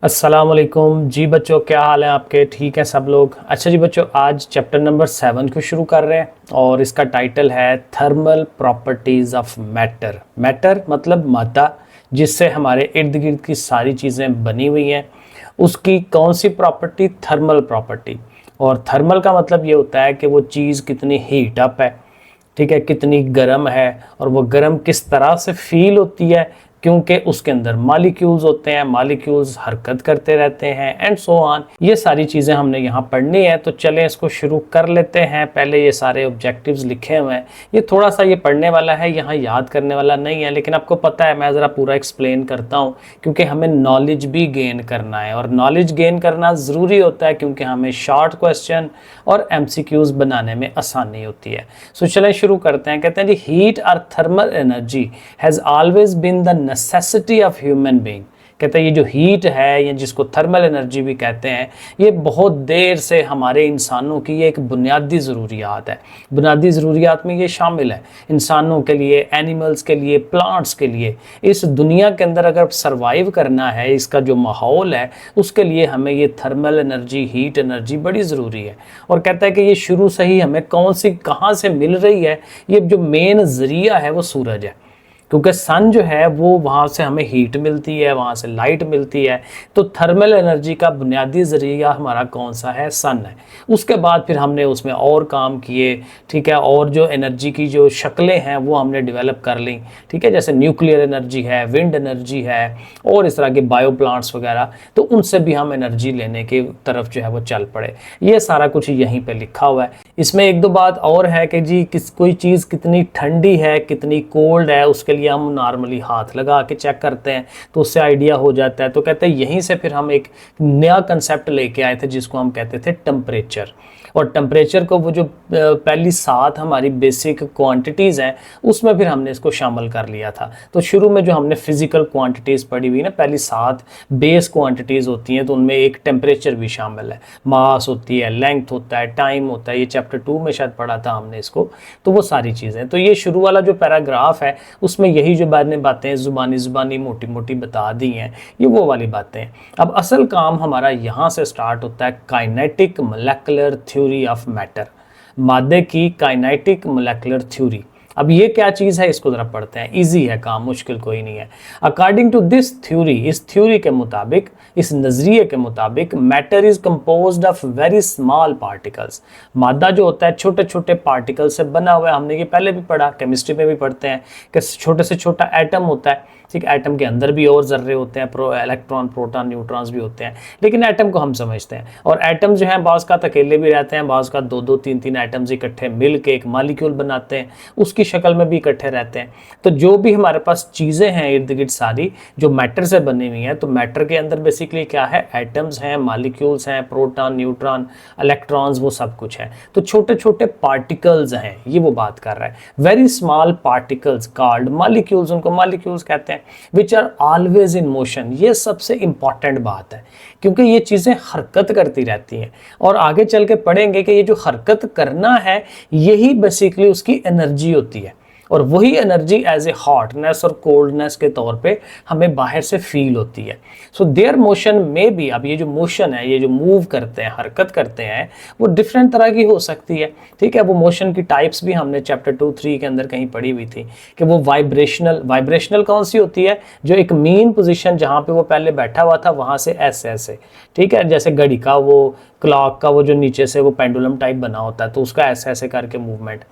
अस्सलाम वालेकुम जी बच्चों, क्या हाल है आपके? ठीक है सब लोग? अच्छा जी बच्चों, आज चैप्टर नंबर 7 को शुरू कर रहे हैं और इसका टाइटल है thermal properties of matter. Matter मतलब मादा, जिससे हमारे इर्द गिर्द की सारी चीज़ें बनी हुई हैं, उसकी कौन सी प्रॉपर्टी? Thermal property. और थर्मल का मतलब ये होता है कि वो चीज़ कितनी हीट अप है, ठीक है, कितनी गर्म है, और वो गर्म किस तरह से फील होती है, क्योंकि उसके अंदर मॉलिक्यूल्स होते हैं, मॉलिक्यूल्स हरकत करते रहते हैं एंड सो ऑन। ये सारी चीज़ें हमने यहाँ पढ़नी है, तो चलें इसको शुरू कर लेते हैं। पहले ये सारे ऑब्जेक्टिव्स लिखे हुए हैं, ये थोड़ा सा ये पढ़ने वाला है, यहाँ याद करने वाला नहीं है, लेकिन आपको पता है मैं ज़रा पूरा एक्सप्लेन करता हूँ क्योंकि हमें नॉलेज भी गेन करना है, और नॉलेज गेन करना ज़रूरी होता है क्योंकि हमें शॉर्ट क्वेश्चन और MCQs बनाने में आसानी होती है। सो चलें शुरू करते हैं। कहते हैं जी, हीट और thermal energy has always been the necessity of human being. कहते हैं ये जो हीट है, या जिसको थर्मल एनर्जी भी कहते हैं, ये बहुत देर से हमारे इंसानों की ये एक बुनियादी ज़रूरियात है। बुनियादी ज़रूरियात में ये शामिल है इंसानों के लिए, एनिमल्स के लिए, प्लांट्स के लिए। इस दुनिया के अंदर अगर सर्वाइव करना है, इसका जो माहौल है उसके लिए हमें ये थर्मल एनर्जी, हीट एनर्जी बड़ी ज़रूरी है। और कहता है कि ये शुरू से ही हमें कहाँ से मिल रही है? ये जो मेन ज़रिया है वो सूरज है, क्योंकि सन जो है वो वहाँ से हमें हीट मिलती है, वहाँ से लाइट मिलती है। तो थर्मल एनर्जी का बुनियादी ज़रिया हमारा कौन सा है? सन है। उसके बाद फिर हमने उसमें और काम किए, ठीक है, और जो एनर्जी की जो शक्लें हैं वो हमने डेवलप कर ली, ठीक है, जैसे न्यूक्लियर एनर्जी है, विंड एनर्जी है, और इस तरह के बायो प्लांट्स वगैरह। तो उनसे भी हम एनर्जी लेने की तरफ जो है वो चल पड़े। ये सारा कुछ यहीं पर लिखा हुआ है। इसमें एक दो बात और है कि जी कोई चीज़ कितनी ठंडी है, कितनी कोल्ड है, उसके लिए हम नॉर्मली हाथ लगा के चेक करते हैं तो उससे आइडिया हो जाता है। तो कहते हैं यहीं से फिर हम एक नया कंसेप्ट लेके आए थे जिसको हम कहते थे टेम्परेचर। और टेम्परेचर को वो जो पहली 7 हमारी बेसिक क्वांटिटीज़ हैं उसमें फिर हमने इसको शामिल कर लिया था। तो शुरू में जो हमने फिजिकल क्वांटिटीज़ पढ़ी हुई ना, पहली 7 बेस क्वांटिटीज़ होती हैं, तो उनमें एक टेम्परेचर भी शामिल है, मास होती है, लेंथ होता है, टाइम होता है। ये चैप्टर 2 में शायद पढ़ा था हमने इसको। तो वो सारी चीज़ें, तो ये शुरू वाला जो पैराग्राफ है उसमें यही जो बातें ज़ुबानी मोटी मोटी बता दी हैं, ये वो वाली बातें हैं। अब असल काम हमारा यहाँ से स्टार्ट होता है, kinetic molecular theory of matter, मादे की काइनेटिक मोलेकुलर थ्योरी। अब ये क्या चीज़ है, इसको ज़रा पढ़ते हैं, इजी है काम, मुश्किल कोई नहीं है। अकॉर्डिंग टू दिस थ्योरी, इस थ्योरी के मुताबिक, इस नज़रिए के मुताबिक, matter is composed of very small particles. मादा जो होता है छोटे छोटे पार्टिकल से बना हुआ है। हमने ये पहले भी पढ़ा, केमिस्ट्री में भी पढ़ते हैं कि छोटे से छोटा एटम होता है, ठीक, एटम के अंदर भी और ज़र्रे होते हैं, इलेक्ट्रॉन, प्रोटॉन, न्यूट्रॉन्स भी होते हैं, लेकिन एटम को हम समझते हैं। और एटम जो है बाज़ का अकेले भी रहते हैं, बाज़ का 2-2, 3-3 एटम्स इकट्ठे मिल के एक मॉलिक्यूल बनाते हैं, उसकी शक्ल में भी इकट्ठे रहते हैं। तो जो भी हमारे पास चीज़ें हैं इर्द गिर्द सारी जो मैटर से बनी हुई हैं, तो मैटर के अंदर बेसिकली क्या है? एटम्स हैं, मॉलिक्यूल्स हैं, प्रोटॉन, न्यूट्रॉन, इलेक्ट्रॉन्स, वो सब कुछ है। तो छोटे छोटे पार्टिकल्स हैं, ये वो बात कर रहा है। Very small particles called molecules, उनको मॉलिक्यूल्स कहते हैं, which are always in motion. ये सबसे इंपॉर्टेंट बात है क्योंकि ये चीज़ें हरकत करती रहती हैं, और आगे चल के पढ़ेंगे कि ये जो हरकत करना है यही बेसिकली उसकी एनर्जी होती है, और वही एनर्जी एज ए हॉटनेस और कोल्डनेस के तौर पे हमें बाहर से फील होती है। सो देयर मोशन में भी, अब ये जो मोशन है, ये जो मूव करते हैं, हरकत करते हैं, वो डिफरेंट तरह की हो सकती है, ठीक है। वो मोशन की टाइप्स भी हमने चैप्टर 2-3 के अंदर कहीं पढ़ी हुई थी कि वो वाइब्रेशनल कौन सी होती है? जो एक मीन पोजिशन जहाँ पे वो पहले बैठा हुआ था वहाँ से ऐसे, ठीक है, जैसे घड़ी का वो क्लॉक का वो जो नीचे से वो पेंडुलम टाइप बना होता है, तो उसका ऐसे करके मूवमेंट,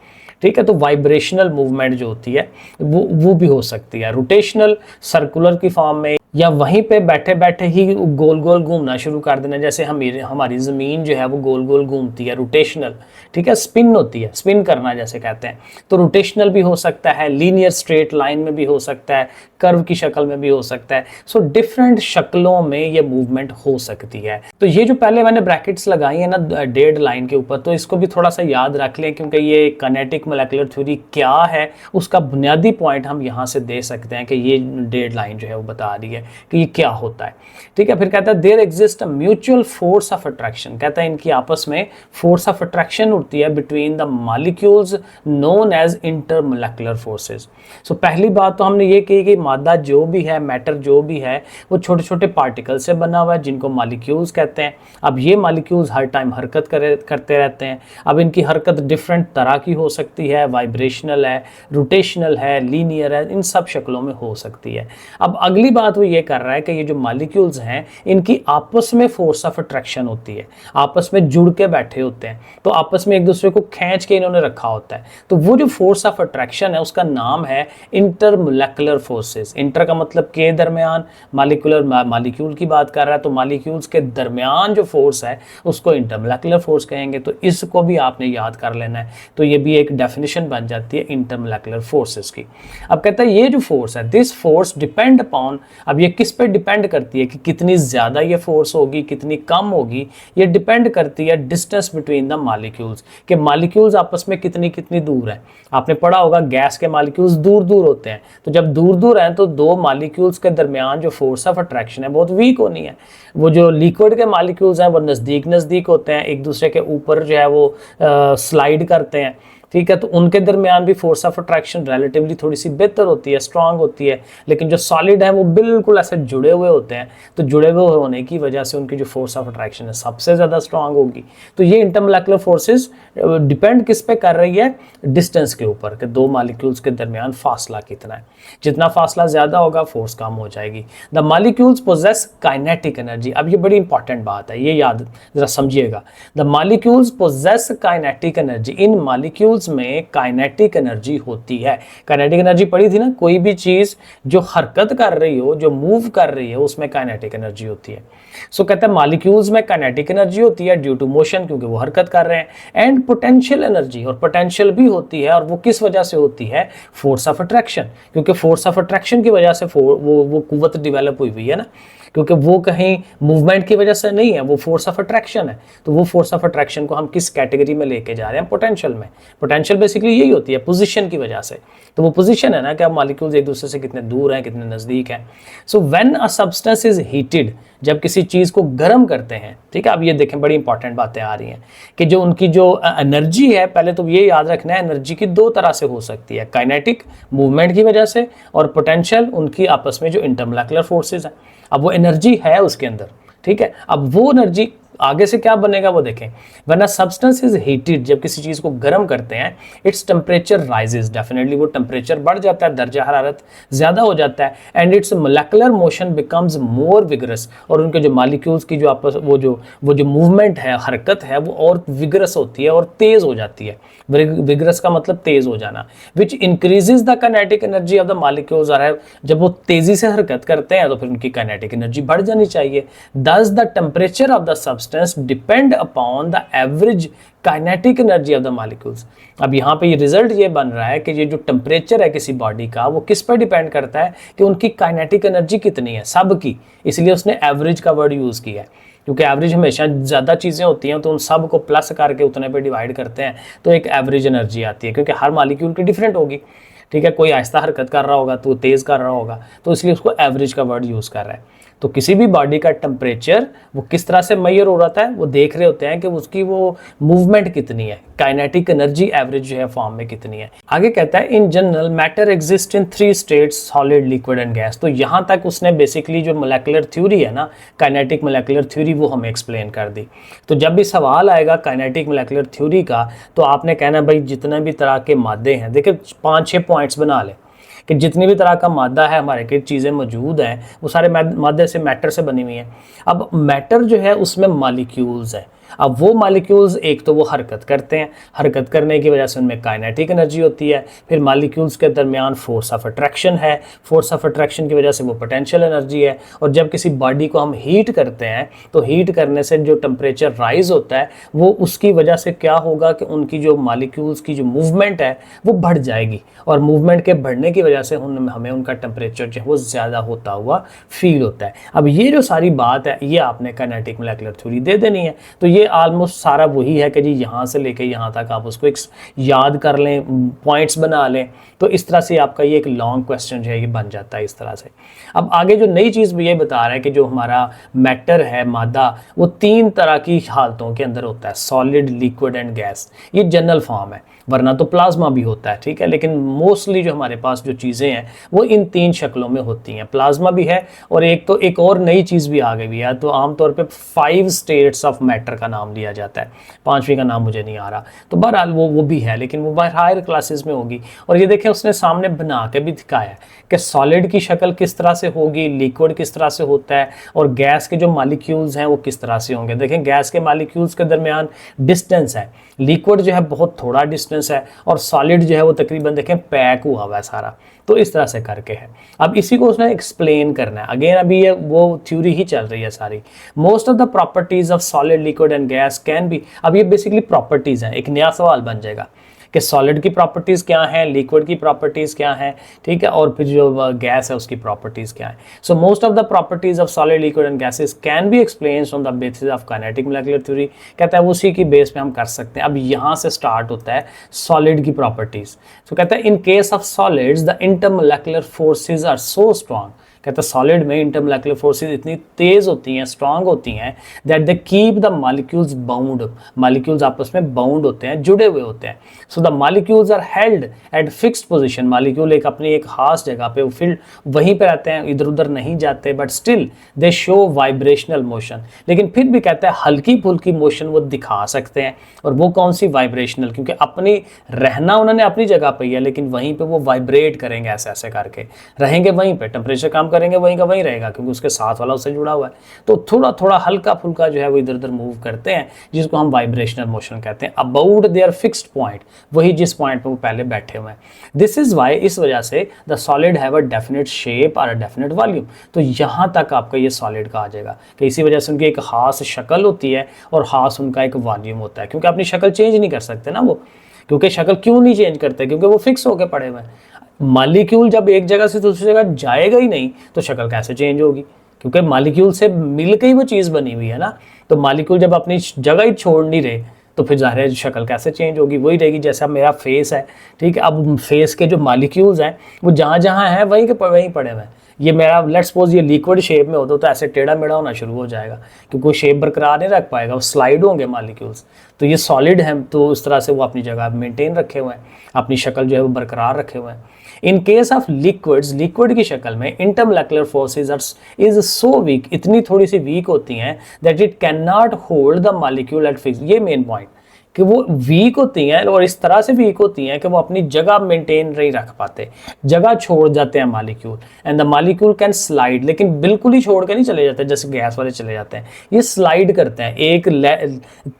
ठीक है। तो वाइब्रेशनल मूवमेंट जो होती है वो भी हो सकती है। रोटेशनल, सर्कुलर की फॉर्म में, या वहीं पे बैठे बैठे ही गोल गोल घूमना शुरू कर देना, जैसे हमारी ज़मीन जो है वो गोल गोल घूमती है, रोटेशनल, ठीक है। स्पिन होती है, स्पिन करना जैसे कहते हैं, तो रोटेशनल भी हो सकता है, लीनियर स्ट्रेट लाइन में भी हो सकता है, कर्व की शक्ल में भी हो सकता है। सो डिफरेंट शक्लों में ये मूवमेंट हो सकती है। तो ये जो पहले मैंने ब्रैकेट्स लगाई है ना डेड लाइन के ऊपर, तो इसको भी थोड़ा सा याद रख लें क्योंकि ये काइनेटिक मोलेकुलर थ्योरी क्या है उसका बुनियादी पॉइंट हम यहाँ से दे सकते हैं कि ये डेड लाइन जो है वो बता रही है कि ये क्या होता है, ठीक है। फिर कहता है there exist a mutual force of attraction. कहता है इनकी आपस में फोर्स ऑफ अट्रैक्शन होती है between the molecules known as intermolecular forces. So पहली बात तो हमने ये की कि मादा जो भी है, मैटर जो भी है, वो छोटे छोटे पार्टिकल से बना हुआ है जिनको मॉलिक्यूल्स कहते हैं। अब ये मॉलिक्यूल्स हर टाइम हरकत करते रहते हैं। अब इनकी हरकत डिफरेंट तरह की हो सकती है, वाइब्रेशनल है, रोटेशनल है, लीनियर है, इन सब शक्लों में हो सकती है। अब अगली बात वो ये कर रहा है कि ये जो मॉलिक्यूल्स हैं इनकी आपस में फोर्स ऑफ अट्रैक्शन होती है, आपस में जुड़ के बैठे होते हैं, तो आपस में एक दूसरे को खींच के इन्होंने रखा होता है। तो वो जो फोर्स ऑफ अट्रैक्शन है उसका नाम है इंटरमोलेकुलर फोर्सेस। इंटर का मतलब के दरमियान, मॉलिक्यूलर मॉलिक्यूल की बात कर रहा है, तो मॉलिक्यूल्स के दरमियान जो फोर्स है उसको इंटरमोलेकुलर फोर्स कहेंगे। तो इसको भी आपने याद कर लेना है। तो ये भी एक डेफिनेशन बन जाती है इंटरमोलेकुलर फोर्सेस की। अब कहता है ये जो फोर्स है, दिस फोर्स डिपेंड अपॉन, अब ये किस पे डिपेंड करती है कि कितनी ज़्यादा ये फोर्स होगी, कितनी कम होगी, ये डिपेंड करती है डिस्टेंस बिटवीन द मॉलिक्यूल्स, कि मॉलिक्यूल्स आपस में कितनी कितनी दूर हैं। आपने पढ़ा होगा गैस के मॉलिक्यूल्स दूर दूर होते हैं, तो जब दूर दूर हैं तो दो मॉलिक्यूल्स के दरमियान जो फोर्स ऑफ अट्रैक्शन है बहुत वीक होनी है। वो जो लिक्विड के मॉलिक्यूल्स हैं वो नज़दीक नज़दीक होते हैं, एक दूसरे के ऊपर जो है वो स्लाइड करते हैं, ठीक है, तो उनके दरमियान भी फोर्स ऑफ अट्रैक्शन रिलेटिवली थोड़ी सी बेहतर होती है, स्ट्रांग होती है। लेकिन जो सॉलिड है वो बिल्कुल ऐसे जुड़े हुए होते हैं, तो जुड़े हुए होने की वजह से उनकी जो फोर्स ऑफ अट्रैक्शन है सबसे ज़्यादा स्ट्रांग होगी। तो ये इंटरमोलेकुलर फोर्सेस डिपेंड किस पे कर रही है, डिस्टेंस के ऊपर, कि दो मॉलिक्यूल्स के दरमियान फासला कितना है। जितना फासला ज़्यादा होगा फोर्स कम हो जाएगी। The molecules possess kinetic energy. अब ये बड़ी इंपॉर्टेंट बात है, ये याद जरा समझिएगा। The molecules possess kinetic energy. इन मॉलिक्यूल्स में काइनेटिक एनर्जी होती है। काइनेटिक एनर्जी पढ़ी थी ना, कोई भी चीज जो हरकत कर रही हो, जो मूव कर रही है, उसमें काइनेटिक एनर्जी होती है। सो कहते हैं मॉलिक्यूल्स में काइनेटिक एनर्जी होती है ड्यू टू मोशन, क्योंकि वो हरकत कर रहे हैं, एंड पोटेंशियल एनर्जी, और पोटेंशियल भी होती है, और वो किस वजह से होती है, फोर्स ऑफ अट्रैक्शन, क्योंकि फोर्स ऑफ अट्रैक्शन की वजह से वो कुव्वत डेवलप हुई है ना, क्योंकि वो कहीं मूवमेंट की वजह से नहीं है, वो फोर्स ऑफ अट्रैक्शन है। तो वो फोर्स ऑफ अट्रैक्शन को हम किस कैटेगरी में लेके जा रहे हैं, पोटेंशियल में। पोटेंशियल बेसिकली यही होती है पोजीशन की वजह से। तो वो पोजीशन है ना कि अब मॉलिक्यूल्स एक दूसरे से कितने दूर हैं, कितने नज़दीक हैं। So when a substance is heated, जब किसी चीज़ को गर्म करते हैं, ठीक है। अब ये देखें बड़ी इंपॉर्टेंट बातें आ रही हैं कि जो उनकी जो एनर्जी है, पहले तो ये याद रखना है एनर्जी की दो तरह से हो सकती है, काइनेटिक मूवमेंट की वजह से, और पोटेंशियल उनकी आपस में जो इंटरमोलेकुलर फोर्सेज हैं। अब वो एनर्जी है उसके अंदर, ठीक है। अब वो एनर्जी आगे से क्या बनेगा वो देखें। When a substance is heated, जब किसी चीज़ को गर्म करते हैं, इट्स टेम्परेचर राइजेस, डेफिनेटली वो टेम्परेचर बढ़ जाता है, दर्जा हरारत ज़्यादा हो जाता है, and it's molecular motion becomes more vigorous, और उनके जो मॉलिक्यूल्स की जो आपस वो जो मूवमेंट है, हरकत है, वो और विगरस होती है और तेज़ हो जाती है। विगरस का मतलब तेज़ हो जाना, विच increases the kinetic energy of the molecules. और जब वो तेज़ी से हरकत करते हैं तो फिर उनकी काइनेटिक एनर्जी बढ़ जानी चाहिए। दस the temperature of the substance depend upon the average kinetic energy of the molecules. अब यहाँ पे ये रिजल्ट ये बन रहा है कि ये जो टेम्परेचर है किसी बॉडी का, वो किस पर डिपेंड करता है कि उनकी काइनेटिक एनर्जी कितनी है, सब की। इसलिए उसने एवरेज का वर्ड यूज़ किया है, क्योंकि एवरेज हमेशा ज़्यादा चीज़ें होती हैं तो उन सब को प्लस करके उतने पे डिवाइड करते हैं, तो एक एवरेज एनर्जी आती है, क्योंकि हर मॉलिक्यूल की डिफरेंट होगी, ठीक है। कोई आहिस्ता हरकत कर रहा होगा तो तेज़ कर रहा होगा, तो इसलिए उसको एवरेज का वर्ड यूज़ कर रहा है। तो किसी भी बॉडी का टेम्परेचर वो किस तरह से मेजर हो रहा है, वो देख रहे होते हैं कि उसकी वो मूवमेंट कितनी है, काइनेटिक एनर्जी एवरेज जो है फॉर्म में कितनी है। आगे कहता है in general matter exist in 3 states, solid, liquid and gas. तो यहाँ तक उसने बेसिकली जो मोलेकुलर थ्योरी है ना, काइनेटिक मोलेकुलर थ्योरी, वो हमें एक्सप्लेन कर दी। तो जब भी सवाल आएगा काइनेटिक मोलेकुलर थ्योरी का, तो आपने कहना भाई जितने भी तरह के मादे हैं, देखिए 5-6 पॉइंट्स बना लें कि जितनी भी तरह का मादा है हमारे के चीज़ें मौजूद हैं, वो सारे मादे से, मैटर से बनी हुई हैं। अब मैटर जो है उसमें मॉलिक्यूल्स हैं। अब वो मॉलिक्यूल्स एक तो वो हरकत करते हैं, हरकत करने की वजह से उनमें काइनेटिक एनर्जी होती है, फिर मॉलिक्यूल्स के दरमियान फोर्स ऑफ अट्रैक्शन है, फोर्स ऑफ अट्रैक्शन की वजह से वो पोटेंशियल एनर्जी है, और जब किसी बॉडी को हम हीट करते हैं तो हीट करने से जो टेम्परेचर राइज होता है, वो उसकी वजह से क्या होगा कि उनकी जो मॉलिक्यूल्स की जो मूवमेंट है वो बढ़ जाएगी, और मूवमेंट के बढ़ने की वजह से हमें उनका टेम्परेचर जो है वो ज़्यादा होता हुआ फील होता है। अब ये जो सारी बात है ये आपने काइनेटिक मोलेकुलर थ्योरी दे देनी है। तो ये ऑलमोस्ट सारा वही है कि जी यहाँ से लेके यहाँ तक आप उसको एक याद कर लें, पॉइंट्स बना लें, तो इस तरह से आपका ये एक लॉन्ग क्वेश्चन जो है ये बन जाता है इस तरह से। अब आगे जो नई चीज़ ये बता रहा है कि जो हमारा मैटर है, मादा, वो 3 तरह की हालतों के अंदर होता है, सॉलिड, लिक्विड एंड गैस। ये जनरल फॉर्म है, वरना तो प्लाज्मा भी होता है, ठीक है, लेकिन मोस्टली जो हमारे पास जो चीज़ें हैं वो इन 3 शक्लों में होती हैं। प्लाज्मा भी है और एक और नई चीज़ भी आ गई भी है, तो आमतौर पे 5 स्टेट्स ऑफ मैटर का नाम लिया जाता है, 5वीं का नाम मुझे नहीं आ रहा, तो बहरहाल वो भी है, लेकिन वो हायर क्लासेस में होगी। और ये देखें उसने सामने बना के भी दिखाया है कि सॉलिड की शक्ल किस तरह से होगी, लिक्विड किस तरह से होता है, और गैस के जो मॉलिक्यूल्स हैं वो किस तरह से होंगे। देखें गैस के मॉलिक्यूल्स के दरमियान डिस्टेंस है, लिक्विड जो है बहुत थोड़ा डिस्टेंस है, और सॉलिड जो है वो तकरीबन देखें पैक हुआ हुआ है सारा, तो इस तरह से करके है। अब इसी को उसने एक्सप्लेन करना है। अगेन अभी ये वो थ्योरी ही चल रही है सारी। Most of the properties of solid, liquid and gas can be, अब ये बेसिकली प्रॉपर्टीज हैं, एक नया सवाल बन जाएगा कि सॉलिड की प्रॉपर्टीज़ क्या हैं, लिक्विड की प्रॉपर्टीज़ क्या हैं, ठीक है, और फिर जो गैस है उसकी प्रॉपर्टीज़ क्या है। So most of the properties of solid, liquid and gases can be explained on the basis of kinetic molecular theory. कहता है उसी की बेस पे हम कर सकते हैं। अब यहाँ से स्टार्ट होता है सॉलिड की प्रॉपर्टीज़। तो कहता है in case of solids the intermolecular forces are so strong, कहता है सॉलिड में इंटरमोलेकुलर फोर्सेस इतनी तेज होती हैं, स्ट्रांग होती हैं, that they keep the molecules bound, molecules आपस में बाउंड होते हैं, जुड़े हुए होते हैं। So the molecules are held at fixed position, molecule एक अपनी एक खास जगह पे फिर वहीं पे रहते हैं, इधर उधर नहीं जाते, but still they show vibrational motion, लेकिन फिर भी कहता है हल्की फुल्की मोशन वो दिखा सकते हैं। और वो कौन सी वाइब्रेशनल, क्योंकि अपनी रहना उन्होंने अपनी जगह पे ही है, लेकिन वहीं पे वो वाइब्रेट करेंगे, ऐसे ऐसे करके रहेंगे वहीं पे, टेम्परेचर कम करेंगे वहीं का वहीं रहेगा, क्योंकि उसके साथ वाला उससे जुड़ा हुआ है। तो थोड़ा थोड़ा हल्का फुल्का जो है वो इधर उधर मूव करते हैं, जिसको हम वाइब्रेशनल मोशन कहते हैं, अबाउट देयर फिक्स्ड पॉइंट, वही जिस पॉइंट पे वो पहले बैठे हुए हैं। दिस इज वाई, इस वजह से the solid have a definite shape और अ डेफिनेट वॉल्यूम। तो यहाँ तक आपका ये सॉलिड का आ जाएगा कि इसी वजह से उनकी एक खास शक्ल होती है और खास उनका एक वॉल्यूम होता है, क्योंकि अपनी शक्ल चेंज नहीं कर सकते ना वो, क्योंकि शक्ल क्यों नहीं चेंज करते, क्योंकि वो फिक्स होकर पड़े हुए हैं। मॉलिक्यूल जब एक जगह से दूसरी जगह जाएगा ही नहीं तो शक्ल कैसे चेंज होगी, क्योंकि मॉलिक्यूल से मिलकर ही वो चीज़ बनी हुई है ना। तो मॉलिक्यूल जब अपनी जगह ही छोड़ नहीं रहे तो फिर ज़ाहिर है शक्ल कैसे चेंज होगी, वही रहेगी जैसा मेरा फेस है, ठीक है। अब फेस के जो मॉलिक्यूल्स हैं वो जहाँ जहाँ हैं वहीं के वहीं पड़े हुए हैं। ये मेरा लेट्स सपोज ये लिक्विड शेप में होता तो ऐसे टेढ़ा मेढ़ा होना शुरू हो जाएगा, क्योंकि कोई शेप बरकरार नहीं रख पाएगा, वो स्लाइड होंगे मॉलिक्यूल्स। तो ये सॉलिड है तो उस तरह से वो अपनी जगह मेंटेन रखे हुए हैं, अपनी शक्ल जो है वो बरकरार रखे हुए हैं। इन केस ऑफ लिक्विड्स, लिक्विड की शक्ल में इंटरमोलेकुलर फोर्सेज इज सो वीक, इतनी थोड़ी सी वीक होती हैं that it can not hold the molecule eight fix. ये मेन पॉइंट कि वो वीक होती हैं और इस तरह से वीक होती हैं कि वो अपनी जगह मेंटेन नहीं रख पाते, जगह छोड़ जाते हैं molecule, and the molecule can slide, लेकिन बिल्कुल ही छोड़ के नहीं चले जाते जैसे गैस वाले चले जाते हैं, ये स्लाइड करते हैं। एक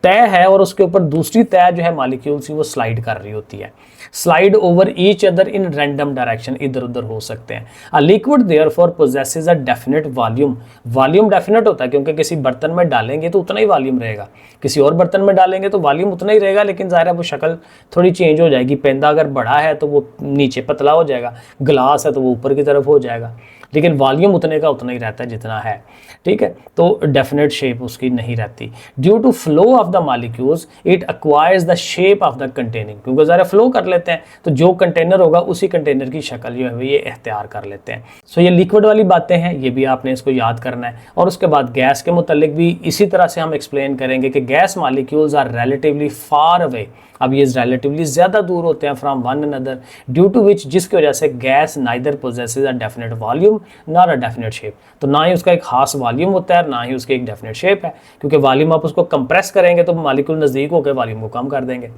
तय है और उसके ऊपर दूसरी तय जो है मॉलिक्यूल की वो स्लाइड कर रही होती है, slide over each other in random direction, इधर उधर हो सकते हैं। A liquid therefore possesses a definite volume, volume definite होता है क्योंकि किसी बर्तन में डालेंगे तो उतना ही वॉल्यूम रहेगा, किसी और बर्तन में डालेंगे तो वॉल्यूम उतना ही रहेगा, लेकिन ज़ाहिर है वो शक्ल थोड़ी चेंज हो जाएगी। पेंदा अगर बड़ा है तो वो नीचे पतला हो जाएगा, गिलास है तो वो ऊपर की तरफ हो जाएगा, लेकिन वॉल्यूम उतने का उतना ही रहता है जितना है, ठीक है। तो डेफिनेट शेप उसकी नहीं रहती। Due to flow of the molecules it acquires the shape of the containing, क्योंकि ज़रा फ्लो कर लेते हैं तो जो कंटेनर होगा उसी कंटेनर की शक्ल जो है ये इख्तियार कर लेते हैं। सो ये लिक्विड वाली बातें हैं, ये भी आपने इसको याद करना है। और उसके बाद गैस के मुतालिक भी इसी तरह से हम एक्सप्लेन करेंगे कि gas molecules are relatively far away, अब ये रिलेटिवली ज़्यादा दूर होते हैं from one another, due to which, जिसकी वजह से gas neither possesses a definite volume not a definite shape, तो ना ही उसका एक खास वॉल्यूम होता है ना ही उसकी एक डेफिनेट शेप है, क्योंकि वॉल्यूम आप उसको कंप्रेस करेंगे तो मॉलिक्यूल नज़दीक होकर वॉल्यूम को कम कर देंगे,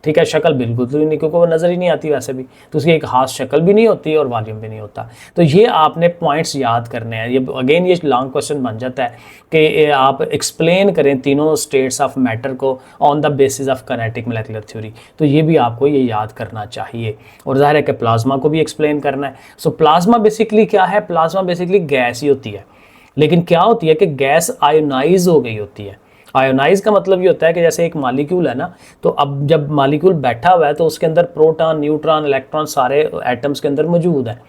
ठीक है। शक्ल बिल्कुल तो नहीं, क्योंकि वो नज़र ही नहीं आती वैसे भी, तो उसकी एक खास शक्ल भी नहीं होती और वॉल्यूम भी नहीं होता। तो ये आपने पॉइंट्स याद करने हैं। ये अगेन ये लॉन्ग क्वेश्चन बन जाता है कि आप एक्सप्लेन करें तीनों स्टेट्स ऑफ मैटर को on the basis of kinetic molecular theory, तो ये भी आपको ये याद करना चाहिए। और जाहिर है कि प्लाज्मा को भी एक्सप्लेन करना है। सो प्लाज्मा बेसिकली क्या है, प्लाज्मा बेसिकली गैस ही होती है, लेकिन क्या होती है कि गैस आयोनाइज हो गई होती है। आयोनाइज का मतलब ये होता है कि जैसे एक मॉलिक्यूल है ना, तो अब जब मॉलिक्यूल बैठा हुआ है तो उसके अंदर प्रोटॉन, न्यूट्रॉन, इलेक्ट्रॉन सारे एटम्स के अंदर मौजूद हैं,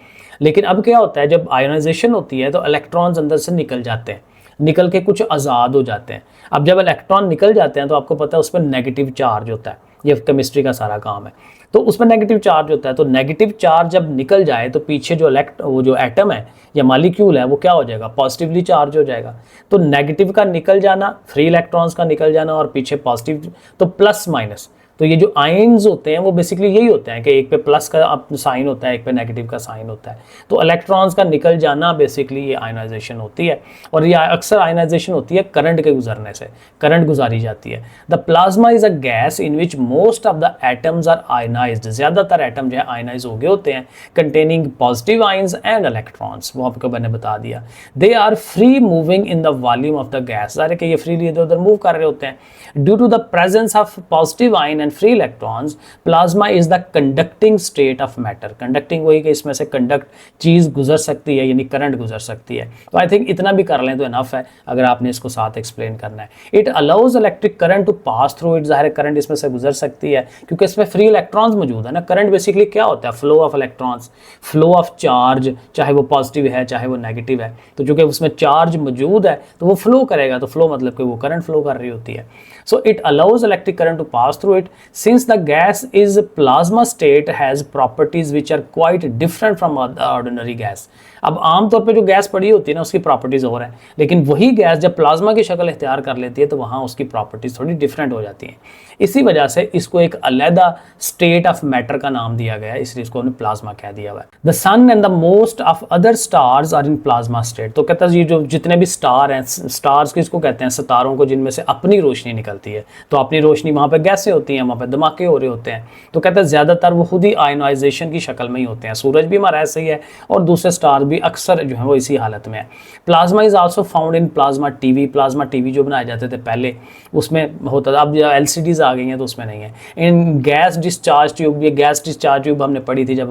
लेकिन अब क्या होता है जब आयोनाइजेशन होती है तो इलेक्ट्रॉन्स अंदर से निकल जाते हैं, निकल के कुछ आज़ाद हो जाते हैं। अब जब इलेक्ट्रॉन निकल जाते हैं तो आपको पता है उस पर नेगेटिव चार्ज होता है, ये केमिस्ट्री का सारा काम है। तो उसमें नेगेटिव चार्ज होता है, तो नेगेटिव चार्ज जब निकल जाए तो पीछे वो जो एटम है या मॉलिक्यूल है वो क्या हो जाएगा, पॉजिटिवली चार्ज हो जाएगा। तो नेगेटिव का निकल जाना, फ्री इलेक्ट्रॉन्स का निकल जाना और पीछे पॉजिटिव, तो प्लस माइनस। तो ये जो आयन्स होते हैं वो बेसिकली यही होते हैं कि एक पे प्लस का साइन होता है, एक पे नेगेटिव का साइन होता है। तो इलेक्ट्रॉन्स का निकल जाना बेसिकली ये आयनाइजेशन होती है, और ये अक्सर आयनाइजेशन होती है करंट के गुजरने से, करंट गुजारी जाती है। The plasma is a gas in which most of the atoms are ionised, ज़्यादातर एटम जो है आयनाइज हो गए होते हैं, containing positive ions and electrons, वो आपको मैंने बता दिया। They are free moving in the volume of the gas, सारे के ये फ्रीली इधर उधर मूव कर रहे होते हैं। Due to the presence of positive ion and free electrons, plasma is the conducting state of matter। conducting वही कि इसमें से कंडक्ट चीज़ गुजर सकती है, यानी करंट गुजर सकती है। तो आई थिंक इतना भी कर लें तो इनफ है अगर आपने इसको साथ एक्सप्लेन करना है। It allows electric current to pass through it, ज़ाहिर करंट इसमें से गुजर सकती है क्योंकि इसमें फ्री इलेक्ट्रॉन्स मौजूद है ना। करंट बेसिकली क्या होता है, flow of electrons, flow of charge, चाहे वो पॉजिटिव है चाहे वो नेगेटिव है। तो चूंकि उसमें चार्ज मौजूद है तो वो फ्लो करेगा, तो फ्लो मतलब कि वो करंट फ्लो कर रही होती है। So it allows electric current to pass through it. Since the gas is plasma state has properties which are quite different from ordinary gas। अब आमतौर पे जो गैस पड़ी होती है ना उसकी प्रॉपर्टीज और है, लेकिन वही गैस जब प्लाज्मा की शक्ल इख्तियार कर लेती है तो वहाँ उसकी प्रॉपर्टीज थोड़ी डिफरेंट हो जाती हैं। इसी वजह से इसको एक अलहदा स्टेट ऑफ मैटर का नाम दिया गया है, इसलिए इसको हमने प्लाज्मा कह दिया हुआ है। The sun and the most of other stars are in plasma state. तो कहता है ये जो जितने भी स्टार हैं, स्टार्स किसको कहते हैं, सितारों को जिनमें से अपनी रोशनी निकलती है। तो अपनी रोशनी वहाँ पर गैसें होती हैं, वहाँ पर धमाके हो रहे होते हैं। तो कहता है ज़्यादातर वो खुद ही आयनाइजेशन की शक्ल में ही होते हैं। सूरज भी हमारा ऐसे ही है और दूसरे स्टार भी अक्सर जो है वो इसी हालत में है। Plasma is also found in plasma TV. Plasma TV जो बनाए जाते थे पहले उसमें होता था, अब LCDs आ गई हैं तो उसमें नहीं है। इन गैस डिस्चार्ज ट्यूब, ये गैस डिस्चार्ज ट्यूब हमने पढ़ी थी जब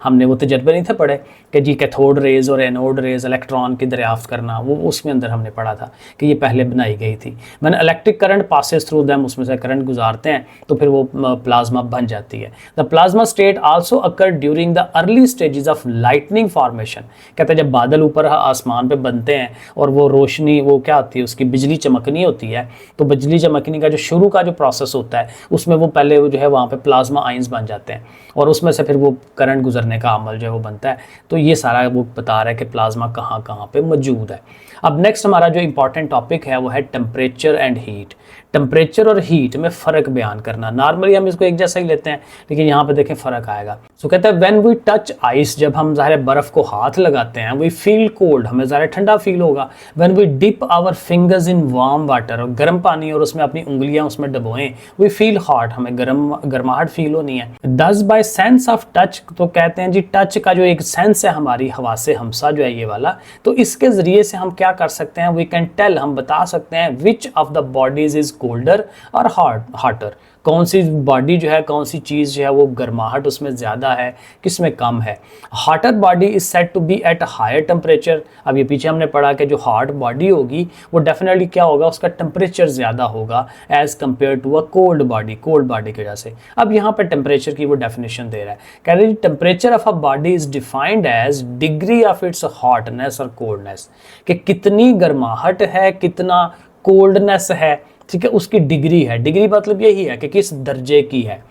हमने वो तजर्बे नहीं थे पढ़े कि जी कैथोड रेज और एनोड रेज इलेक्ट्रॉन की दरियाफ्त करना, वो उसमें अंदर हमने पढ़ा था कि ये पहले बनाई गई थी। मैंने electric current passes through them, उसमें से करंट गुजारते हैं तो फिर वो प्लाज्मा बन जाती है। The plasma state also occur during the early stages of lightning formation. कहते हैं जब बादल ऊपर आसमान पे बनते हैं और वो रोशनी वो क्या होती है, उसकी बिजली चमकनी होती है, तो बिजली चमकने का जो शुरू का जो प्रोसेस होता है उसमें वो पहले वो जो है वहाँ पे प्लाज्मा आइंस बन जाते हैं और उसमें से फिर वो करंट गुजरने का अमल जो है वो बनता है। तो ये सारा वो बता रहा है कि प्लाज्मा कहाँ कहाँ पे मौजूद है। अब नेक्स्ट हमारा जो इंपॉर्टेंट टॉपिक है वो है टेम्परेचर एंड हीट। टेम्परेचर और हीट में फ़र्क बयान करना। नॉर्मली हम इसको एक जैसा ही लेते हैं लेकिन यहाँ पे देखें फ़र्क आएगा। सो कहते हैं व्हेन वी टच आइस, जब हम ज़ाहिर बर्फ़ को हाथ लगाते हैं, वी फील कोल्ड, हमें ज़ाहिर ठंडा फील होगा। When we dip our fingers in warm water, और गर्म पानी और उसमें अपनी उंगलियां उसमें डबोएं, वी फील हॉट, हमें गर्माहट फील होनी है। दस बाय सेंस ऑफ टच, तो कहते हैं जी टच का जो एक सेंस है हमारी हवासे हमसा जो है ये वाला, तो इसके ज़रिए से हम क्या कर सकते हैं, वी कैन टेल, हम बता सकते हैं which of the bodies is colder और हॉटर, कौन सी बॉडी जो है, कौन सी चीज़ जो है वो गर्माहट उसमें ज़्यादा है, किस में कम है। Hotter body is said to be at higher temperature. अब ये पीछे हमने पढ़ा कि जो हॉट बॉडी होगी वो डेफिनेटली क्या होगा, उसका टेम्परेचर ज़्यादा होगा as compare to a cold body की वजह से। अब यहाँ पर टेम्परेचर की वो डेफिनेशन दे रहा है, कह रहे temperature of a body is defined as degree of its hotness और कोल्डनेस, कि कितनी गर्माहट है, कितना कोल्डनेस है, ठीक है, उसकी डिग्री है। डिग्री मतलब यही है कि किस दर्जे की है।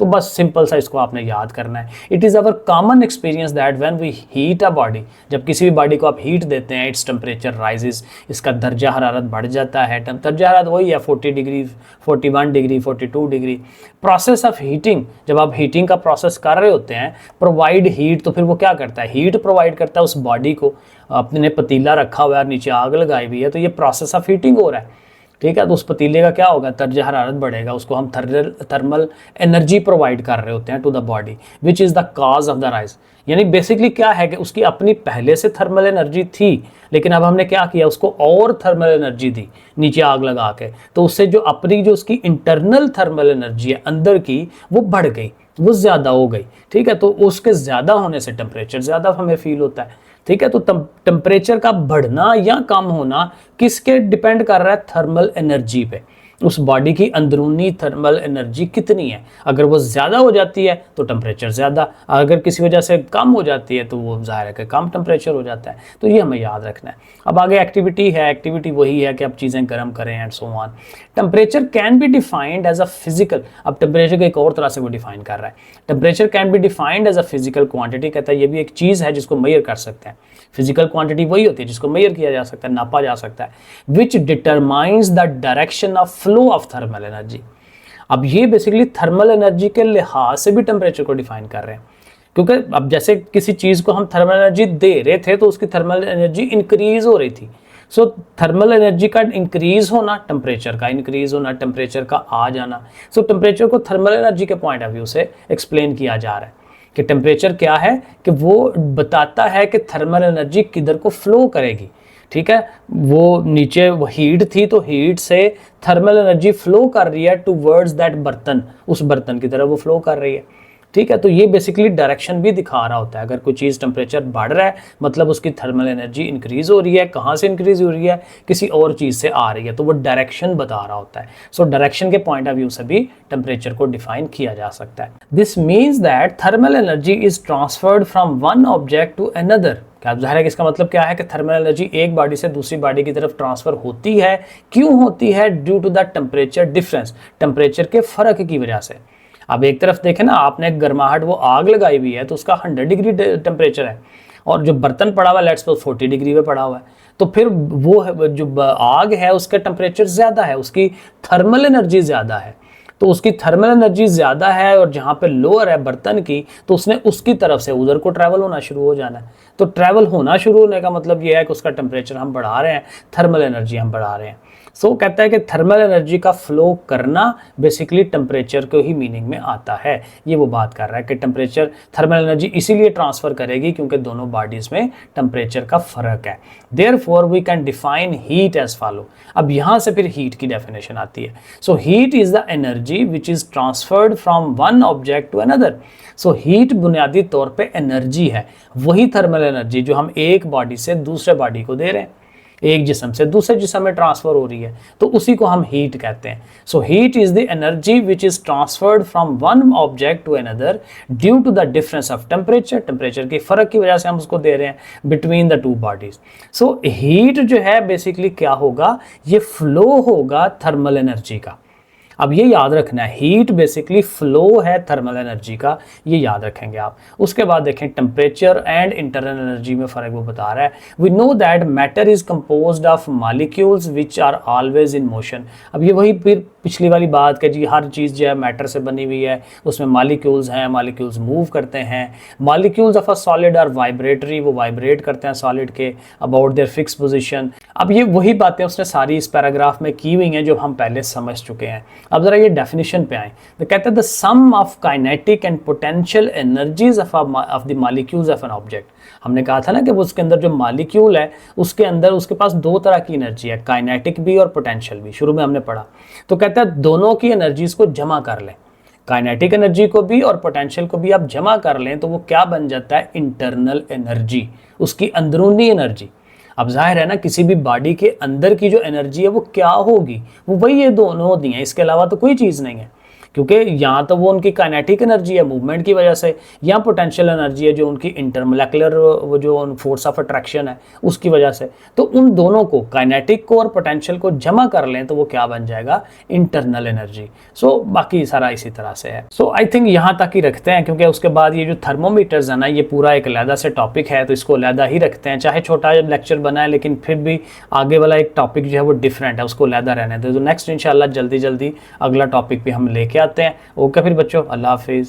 तो बस सिंपल सा इसको आपने याद करना है। It is our common experience that when we heat a body, जब किसी भी बॉडी को आप हीट देते हैं, इट्स टेम्परेचर राइजेस, इसका दर्जा हरारत बढ़ जाता है। दर्जा हरारत वही है 40 degree, 41 degree, 42 degree. Process of heating, जब आप हीटिंग का प्रोसेस कर रहे होते हैं, प्रोवाइड हीट, तो फिर वो क्या करता है, हीट प्रोवाइड करता है उस बॉडी को। अपने पतीला रखा हुआ है, नीचे आग लगाई हुई है, तो ये प्रोसेस ऑफ हीटिंग हो रहा है, ठीक है। तो उस पतीले का क्या होगा, दर्जा हरारत बढ़ेगा, उसको हम थर्मल एनर्जी प्रोवाइड कर रहे होते हैं to the body, which is the cause of the rise. यानी बेसिकली क्या है कि उसकी अपनी पहले से थर्मल एनर्जी थी, लेकिन अब हमने क्या किया, उसको और थर्मल एनर्जी दी नीचे आग लगा के, तो उससे जो अपनी जो उसकी इंटरनल थर्मल एनर्जी है अंदर की, वो बढ़ गई, वो ज़्यादा हो गई, ठीक है। तो उसके ज़्यादा होने से टेम्परेचर ज़्यादा हमें फील होता है, ठीक है। तो टेम्परेचर का बढ़ना या कम होना किसके डिपेंड कर रहा है, थर्मल एनर्जी पे। उस बॉडी की अंदरूनी थर्मल एनर्जी कितनी है। अगर वो ज़्यादा हो जाती है तो टेम्परेचर ज़्यादा, अगर किसी वजह से कम हो जाती है तो वो ज़ाहिर है कि कम टेम्परेचर हो जाता है। तो ये हमें याद रखना है। अब आगे एक्टिविटी है, एक्टिविटी वही है कि आप चीज़ें गर्म करें and so on. Temperature can be defined as a physical, अब टेम्परेचर को एक और तरह से वो डिफाइन कर रहा है। Temperature can be defined as a physical quantity, कहता है ये भी एक चीज़ है जिसको मेजर कर सकते हैं। फिजिकल क्वांटिटी वही होती है जिसको मेजर किया जा सकता है, नापा जा सकता है। विच determines the direction of flow of thermal energy. अब ये बेसिकली थर्मल एनर्जी के लिहाज से भी टेम्परेचर को डिफाइन कर रहे हैं, क्योंकि अब जैसे किसी चीज़ को हम थर्मल एनर्जी दे रहे थे तो उसकी थर्मल एनर्जी इंक्रीज हो रही थी। सो थर्मल एनर्जी का इंक्रीज होना, टेम्परेचर का इंक्रीज होना, टेम्परेचर का आ जाना। सो टेम्परेचर को थर्मल एनर्जी के पॉइंट ऑफ व्यू से एक्सप्लेन किया जा रहा है कि टेम्परेचर क्या है, कि वो बताता है कि थर्मल एनर्जी किधर को फ्लो करेगी। ठीक है, वो नीचे वो हीट थी तो हीट से थर्मल एनर्जी फ्लो कर रही है टूवर्ड्स दैट बर्तन, उस बर्तन की तरफ वो फ्लो कर रही है। ठीक है, तो ये बेसिकली डायरेक्शन भी दिखा रहा होता है। अगर कोई चीज़ टेम्परेचर बढ़ रहा है मतलब उसकी थर्मल एनर्जी इंक्रीज हो रही है। कहाँ से इंक्रीज हो रही है? किसी और चीज़ से आ रही है, तो वो डायरेक्शन बता रहा होता है। सो डायरेक्शन के पॉइंट ऑफ व्यू से भी टेम्परेचर को डिफाइन किया जा सकता है। This means that thermal energy is transferred from one object to another. क्या ज़ाहिर है कि इसका मतलब क्या है कि थर्मल एनर्जी एक बॉडी से दूसरी बॉडी की तरफ ट्रांसफर होती है। क्यों होती है? Due to the temperature difference, temperature के फ़र्क की वजह से। अब एक तरफ देखें ना, आपने एक गर्माहट वो आग लगाई हुई है तो उसका 100 डिग्री टेम्परेचर है, और जो बर्तन पड़ा हुआ है लेट्स सपोज 40 डिग्री पे पड़ा हुआ है, तो फिर वो जो आग है उसका टेम्परेचर ज़्यादा है, उसकी थर्मल एनर्जी ज़्यादा है। तो उसकी थर्मल एनर्जी ज़्यादा है और जहाँ पे लोअर है बर्तन की, तो उसने उसकी तरफ से उधर को ट्रैवल होना शुरू हो जाना है। तो ट्रैवल होना शुरू होने का मतलब ये है कि उसका टेम्परेचर हम बढ़ा रहे हैं, थर्मल एनर्जी हम बढ़ा रहे हैं। सो कहता है कि थर्मल एनर्जी का फ्लो करना बेसिकली टेम्परेचर को ही मीनिंग में आता है। ये वो बात कर रहा है कि टेम्परेचर थर्मल एनर्जी इसीलिए ट्रांसफर करेगी क्योंकि दोनों बॉडीज में टेम्परेचर का फर्क है। Therefore we can define heat as follow. अब यहाँ से फिर हीट की डेफिनेशन आती है। So heat is the energy which is transferred from one object to another. So heat बुनियादी तौर पे एनर्जी है, वही थर्मल एनर्जी जो हम एक बॉडी से दूसरे बॉडी को दे रहे हैं, एक जिस्म से दूसरे जिस्म में ट्रांसफर हो रही है, तो उसी को हम हीट कहते हैं। So heat is the energy which is transferred from one object to another due to the difference of temperature. Temperature के फर्क की वजह से हम उसको दे रहे हैं between the two bodies. So heat जो है बेसिकली क्या होगा? ये फ्लो होगा थर्मल एनर्जी का। अब ये याद रखना है, हीट बेसिकली फ्लो है थर्मल एनर्जी का, ये याद रखेंगे आप। उसके बाद देखें टेम्परेचर एंड इंटरनल एनर्जी में फ़र्क वो बता रहा है। We know that matter is composed of molecules which are always in motion. अब ये वही फिर पिछली वाली बात कि जी हर चीज़ जो है मैटर से बनी हुई है, उसमें मॉलिक्यूल्स हैं, मॉलिक्यूल्स मूव करते हैं। Molecules of a solid are vibratory, वो वाइब्रेट करते हैं सॉलिड के अबाउट देयर फिक्स पोजिशन। अब ये वही बातें उसने सारी इस पैराग्राफ में की हुई हैं जो हम पहले समझ चुके हैं। अब जरा ये डेफिनेशन पे आए तो कहते हैं the sum of kinetic and potential energies of the molecules of an object. हमने कहा था ना कि वो उसके अंदर जो मॉलिक्यूल है उसके अंदर उसके पास दो तरह की एनर्जी है, काइनेटिक भी और पोटेंशियल भी, शुरू में हमने पढ़ा। तो कहता है दोनों की एनर्जीज को जमा कर लें, काइनेटिक एनर्जी को भी और पोटेंशियल को भी आप जमा कर लें तो वो क्या बन जाता है? इंटरनल एनर्जी, उसकी अंदरूनी एनर्जी। अब जाहिर है ना, किसी भी बॉडी के अंदर की जो एनर्जी है वो क्या होगी? वो वही ये दोनों होती हैं, इसके अलावा तो कोई चीज़ नहीं है। क्योंकि यहाँ तो वो उनकी काइनेटिक एनर्जी है मूवमेंट की वजह से, या पोटेंशियल एनर्जी है जो उनकी इंटरमोलेकुलर वो जो फोर्स ऑफ अट्रैक्शन है उसकी वजह से। तो उन दोनों को, काइनेटिक को और पोटेंशियल को जमा कर लें तो वो क्या बन जाएगा? Internal energy. सो बाकी सारा इसी तरह से है। सो आई थिंक यहाँ तक ही रखते हैं, क्योंकि उसके बाद ये जो थर्मोमीटर्स है ना, ये पूरा एक अलहदा से टॉपिक है, तो इसको अलहदा ही रखते हैं। चाहे छोटा लेक्चर बना है लेकिन फिर भी आगे वाला एक टॉपिक जो है वो डिफरेंट है, उसको अलहदा रहने दे। तो नेक्स्ट इंशाल्लाह जल्दी जल्दी अगला टॉपिक भी हम लेके आते हैं। ओके फिर बच्चों, अल्लाह हाफिज़।